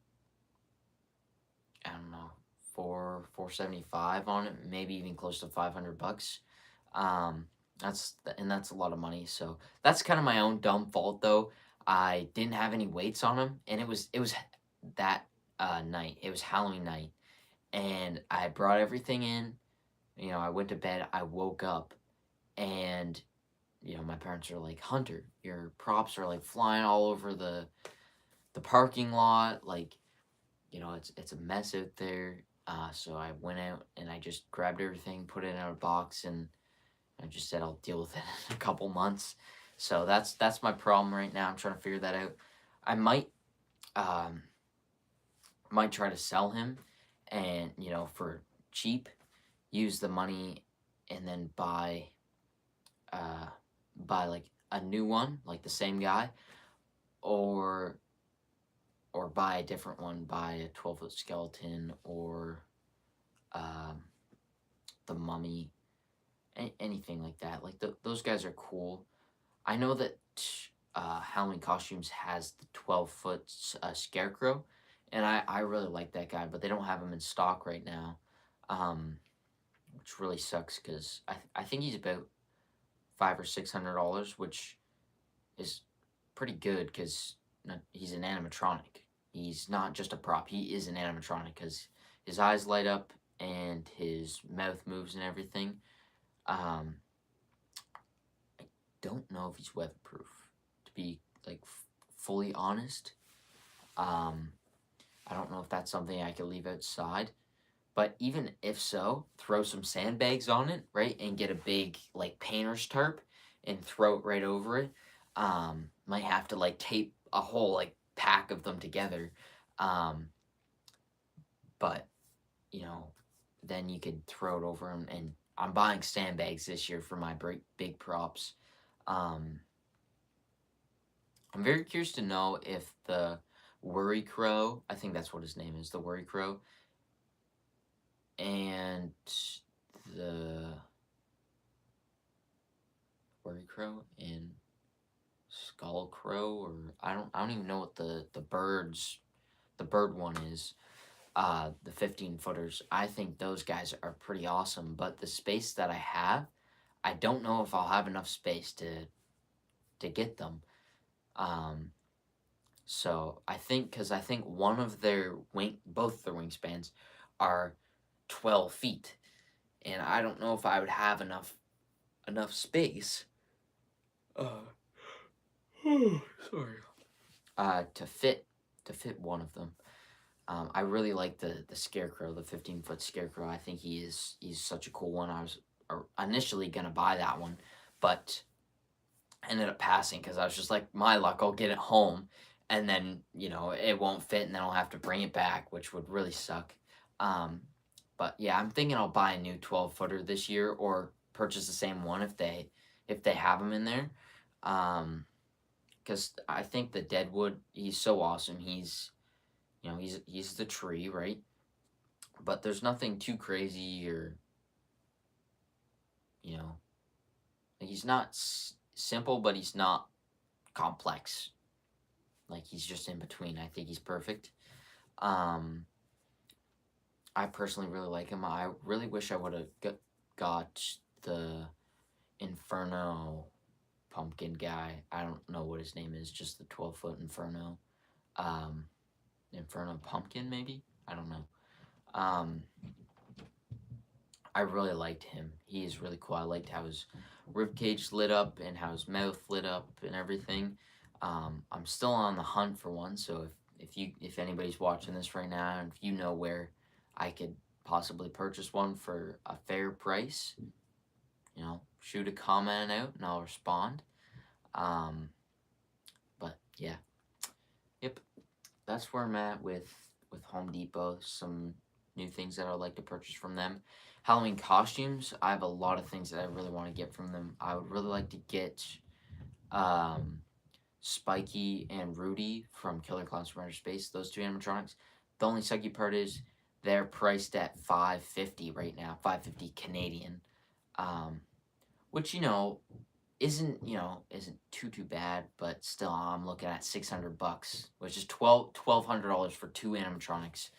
I don't know, 475 on it, maybe even close to $500. Um, that's a lot of money. So that's kind of my own dumb fault though. I didn't have any weights on them, and it was that night. It was Halloween night, and I brought everything in. I went to bed. I woke up, and my parents are like, "Hunter, your props are like flying all over the parking lot. Like, it's a mess out there." So I went out and I just grabbed everything, put it in a box, and I just said I'll deal with it in a couple months. So that's my problem right now. I'm trying to figure that out. I um might try to sell him, and for cheap, use the money, and then uh buy like a new one, like the same guy, or buy a different one, buy a 12-foot skeleton, or um the Mummy, anything like that. Like those guys are cool. I know that Halloween Costumes has the 12-foot Scarecrow, and I really like that guy, but they don't have him in stock right now, um, which really sucks because I think he's about $500 or $600, which is pretty good because he's an animatronic. He's not just a prop. He is an animatronic because his eyes light up and his mouth moves and everything. Um, I don't know if he's weatherproof, to be like fully honest. Um, I don't know if that's something I could leave outside. But even if so, throw some sandbags on it, right? And get a big, like, painter's tarp and throw it right over it. Might have to, like, tape a whole, like, pack of them together. Um, but, you know, then you could throw it over them. And I'm buying sandbags this year for my big props. Um, I'm very curious to know if the Worry Crow, I think that's what his name is, the Worry Crow, and the Worry Crow and Skull Crow, or I don't even know what the bird one is. The 15-footers. I think those guys are pretty awesome, but the space that I have, I don't know if I'll have enough space to get them. So I think because I think one of both their wingspans are 12 feet, and I don't know if I would have enough space. Sorry. To fit one of them. I really like the Scarecrow, the 15-foot Scarecrow. I think he's such a cool one. I was initially gonna buy that one, but ended up passing because I was just like, my luck, I'll get it home, and then it won't fit, and then I'll have to bring it back, which would really suck. But yeah, I'm thinking I'll buy a new 12-footer this year, or purchase the same one if they have them in there. Because I think the Deadwood, he's so awesome. He's the tree, right? But there's nothing too crazy, or he's not simple, but he's not complex. Like, he's just in between. I think he's perfect. I personally really like him. I really wish I would have got the Inferno pumpkin guy. I don't know what his name is, just the 12-foot Inferno. Inferno pumpkin, maybe? I don't know. I really liked him. He is really cool. I liked how his ribcage lit up and how his mouth lit up and everything. I'm still on the hunt for one, so if anybody's watching this right now, and if you know where I could possibly purchase one for a fair price, shoot a comment out and I'll respond. But yeah, yep, that's where I'm at with Home Depot. Some new things that I'd like to purchase from them. Halloween costumes, I have a lot of things that I really want to get from them. I would really like to get Spiky and Rudy from Killer Clowns from Outer Space, those two animatronics. The only sucky part is they're priced at $550 right now, $550 Canadian, which isn't too bad, but still I'm looking at $600, which is $1,200 for two animatronics,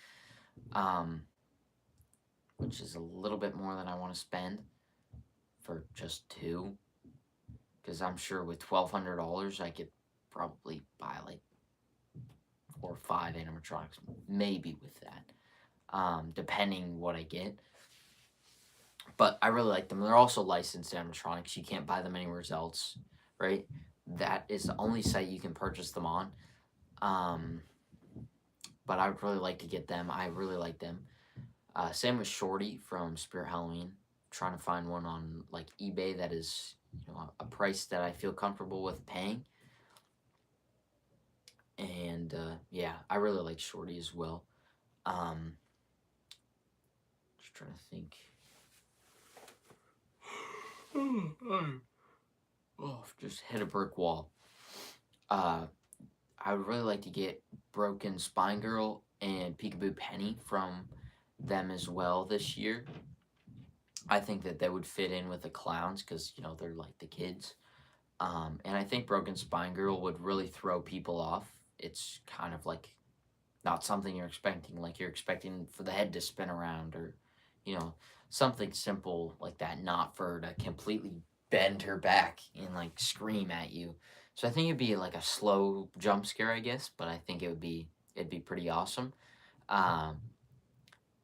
which is a little bit more than I want to spend for just two, because I'm sure with $1,200 I could probably buy like 4 or 5 animatronics, maybe with that, depending what I get. But I really like them. They're also licensed animatronics. You can't buy them anywhere else, right? That is the only site you can purchase them on. But I would really like to get them. I really like them. Same with Shorty from Spirit Halloween. Trying to find one on like eBay that is a price that I feel comfortable with paying. And yeah, I really like Shorty as well. Just trying to think. Oh, just hit a brick wall. I would really like to get Broken Spine Girl and Peekaboo Penny from them as well this year. I think that they would fit in with the clowns because they're like the kids. And I think Broken Spine Girl would really throw people off. It's kind of like not something you're expecting. Like you're expecting for the head to spin around, or you know something simple like that. Not for her to completely bend her back and like scream at you. So I think it'd be like a slow jump scare, I guess. But I think it'd be pretty awesome. Um,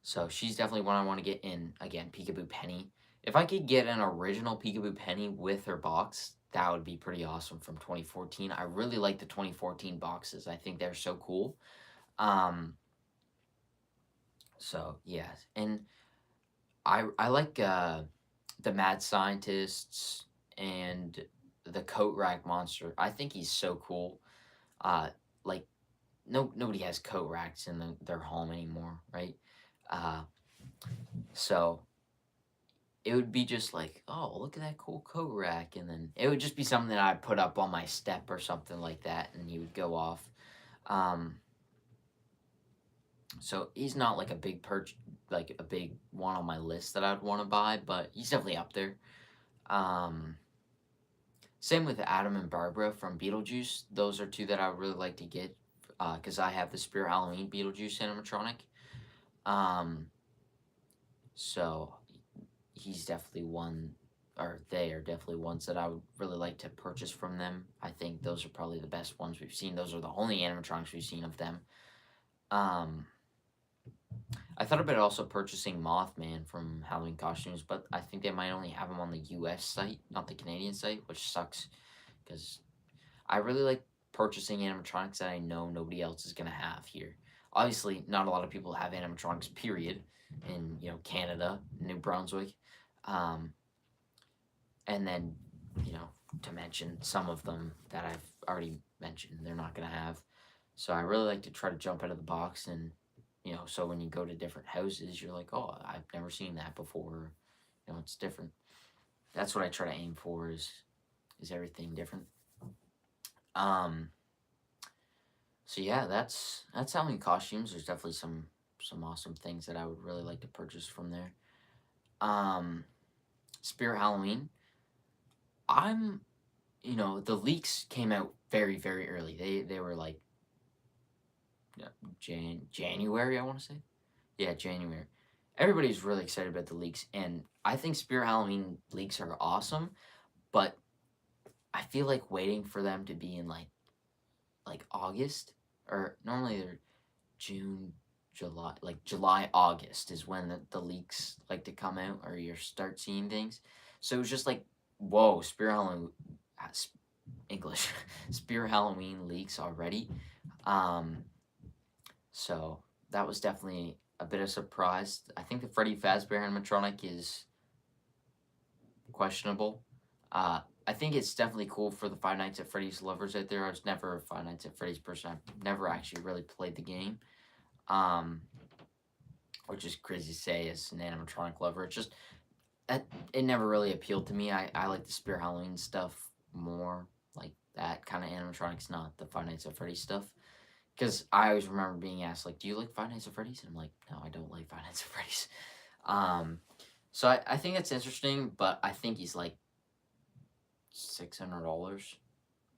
so she's definitely one I want to get in. Again, Peekaboo Penny. If I could get an original Peekaboo Penny with her box, that would be pretty awesome from 2014. I really like the 2014 boxes. I think they're so cool. Um, so yeah, and I like the Mad Scientists and the Coat Rack Monster. I think he's so cool. Uh, like nobody has coat racks in their home anymore, right? Uh, so it would be just like, oh, look at that cool coat rack, and then it would just be something that I'd put up on my step or something like that, and he would go off. Um, so he's not like a big like a big one on my list that I'd want to buy, but he's definitely up there. Um, Same with Adam and Barbara from Beetlejuice. Those are two that I would really like to get because I have the Spirit Halloween Beetlejuice animatronic. Um, so he's definitely one, or they are definitely ones that I would really like to purchase from them. I think those are probably the best ones we've seen. Those are the only animatronics we've seen of them. Um, I thought about also purchasing Mothman from Halloween Costumes, but I think they might only have him on the U.S. site, not the Canadian site, which sucks because I really like purchasing animatronics that I know nobody else is gonna have here. Obviously, not a lot of people have animatronics. Period. In Canada, New Brunswick, um, and then you know to mention some of them that I've already mentioned, they're not gonna have. So I really like to try to jump out of the box, and so when you go to different houses, you're like, oh, I've never seen that before. It's different. That's what I try to aim for is everything different. Um, So yeah, that's Halloween costumes. There's definitely some awesome things that I would really like to purchase from there. Um, Spirit Halloween. I'm the leaks came out very early. They were like January, I want to say. Yeah, January. Everybody's really excited about the leaks, and I think Spirit Halloween leaks are awesome. But I feel like waiting for them to be in like August, or normally they're June, July, like July, August is when the leaks like to come out, or you start seeing things. So it was just like, whoa, Spirit Halloween, English, Spirit Halloween leaks already. Um, so that was definitely a bit of surprise. I think the Freddy Fazbear animatronic is questionable. I think it's definitely cool for the Five Nights at Freddy's lovers out there. I was never a Five Nights at Freddy's person. I've never actually really played the game. Um, which is crazy to say as an animatronic lover. It just it never really appealed to me. I like the Spirit Halloween stuff more, like that kind of animatronics, not the Five Nights at Freddy's stuff. Because I always remember being asked, like, do you like Five Nights at Freddy's? And I'm like, no, I don't like Five Nights at Freddy's. Um, so I think that's interesting, but I think he's like $600.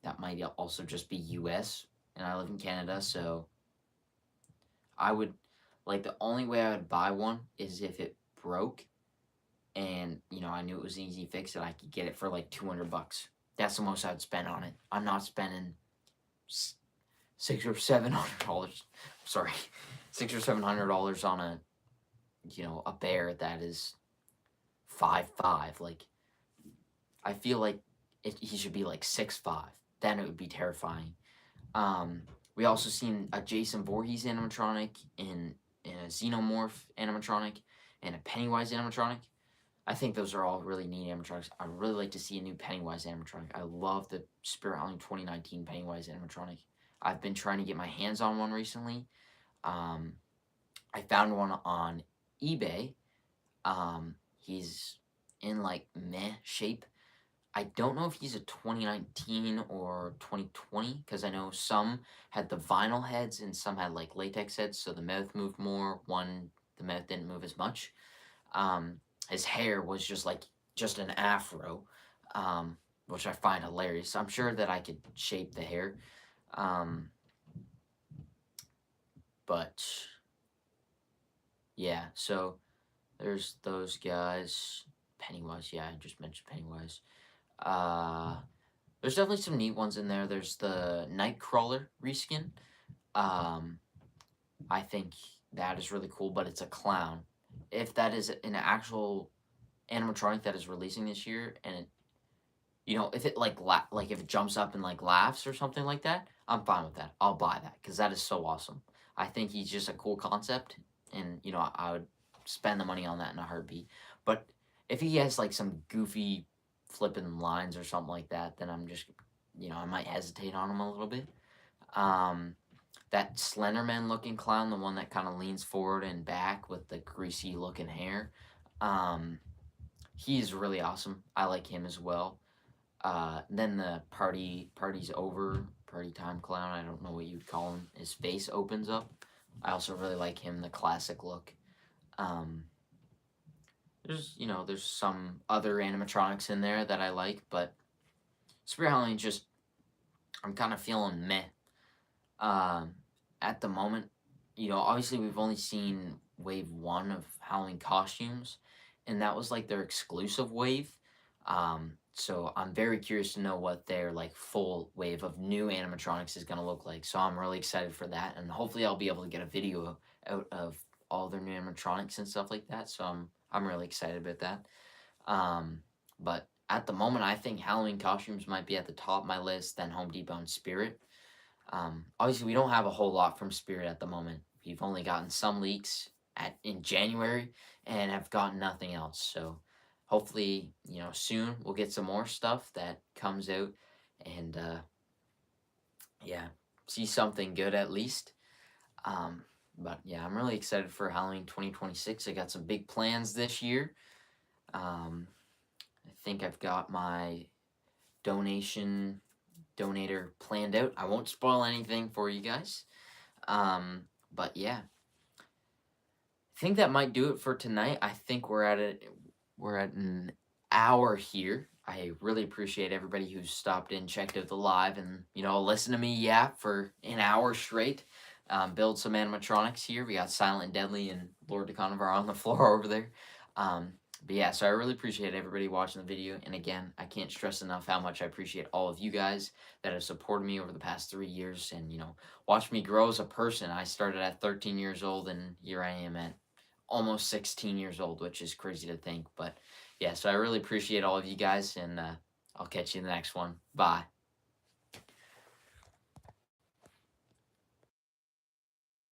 That might also just be US, and I live in Canada, so I would like the only way I would buy one is if it broke and I knew it was an easy fix and I could get it for like $200. That's the most I'd spend on it. I'm not spending $600 or $700. Sorry, $600 or $700 on a bear that is 5'5". Like I feel like he should be like 6'5". Then it would be terrifying. Um, we also seen a Jason Voorhees animatronic in a Xenomorph animatronic and a Pennywise animatronic. I think those are all really neat animatronics. I'd really like to see a new Pennywise animatronic. I love the Spirit Halloween 2019 Pennywise animatronic. I've been trying to get my hands on one recently. Um, I found one on eBay. He's in like meh shape. I don't know if he's a 2019 or 2020 because I know some had the vinyl heads and some had like latex heads, so the mouth moved more. The mouth didn't move as much. Um, his hair was just an afro, which I find hilarious. I'm sure that I could shape the hair, um, but yeah. So there's those guys. Pennywise, yeah, I just mentioned Pennywise. Uh, there's definitely some neat ones in there. There's the Nightcrawler reskin. Um, I think that is really cool, but it's a clown. If that is an actual animatronic that is releasing this year, and if it like if it jumps up and like laughs or something like that, I'm fine with that. I'll buy that because that is so awesome. I think he's just a cool concept, and I would spend the money on that in a heartbeat. But if he has like some goofy flipping lines or something like that, then I'm just I might hesitate on him a little bit. Um, that Slenderman looking clown, the one that kind of leans forward and back with the greasy looking hair. Um, he's really awesome. I like him as well. Then the party's over, party time clown. I don't know what you'd call him. His face opens up. I also really like him, the classic look. Um, there's some other animatronics in there that I like, but Spirit Halloween just I'm kind of feeling meh. Um, at the moment, obviously we've only seen wave one of Halloween costumes, and that was like their exclusive wave. So I'm very curious to know what their like full wave of new animatronics is gonna look like. So I'm really excited for that, and hopefully I'll be able to get a video out of all their new animatronics and stuff like that. So I'm really excited about that. Um, but at the moment, I think Halloween costumes might be at the top of my list, then Home Depot and Spirit. Obviously, we don't have a whole lot from Spirit at the moment. We've only gotten some leaks in January and have gotten nothing else. So hopefully, soon we'll get some more stuff that comes out and yeah, see something good at least. Um, but yeah, I'm really excited for Halloween 2026. I got some big plans this year. Um, I think I've got my donator planned out. I won't spoil anything for you guys. But yeah, I think that might do it for tonight. I think we're at an hour here. I really appreciate everybody who's stopped in, checked out the live, and listen to me yap for an hour straight. Build some animatronics here. We got Silent Deadly and Lord Deconovar on the floor over there. But yeah, so I really appreciate everybody watching the video. And again, I can't stress enough how much I appreciate all of you guys that have supported me over the past 3 years and, watched me grow as a person. I started at 13 years old and here I am at almost 16 years old, which is crazy to think. But yeah, so I really appreciate all of you guys and I'll catch you in the next one. Bye.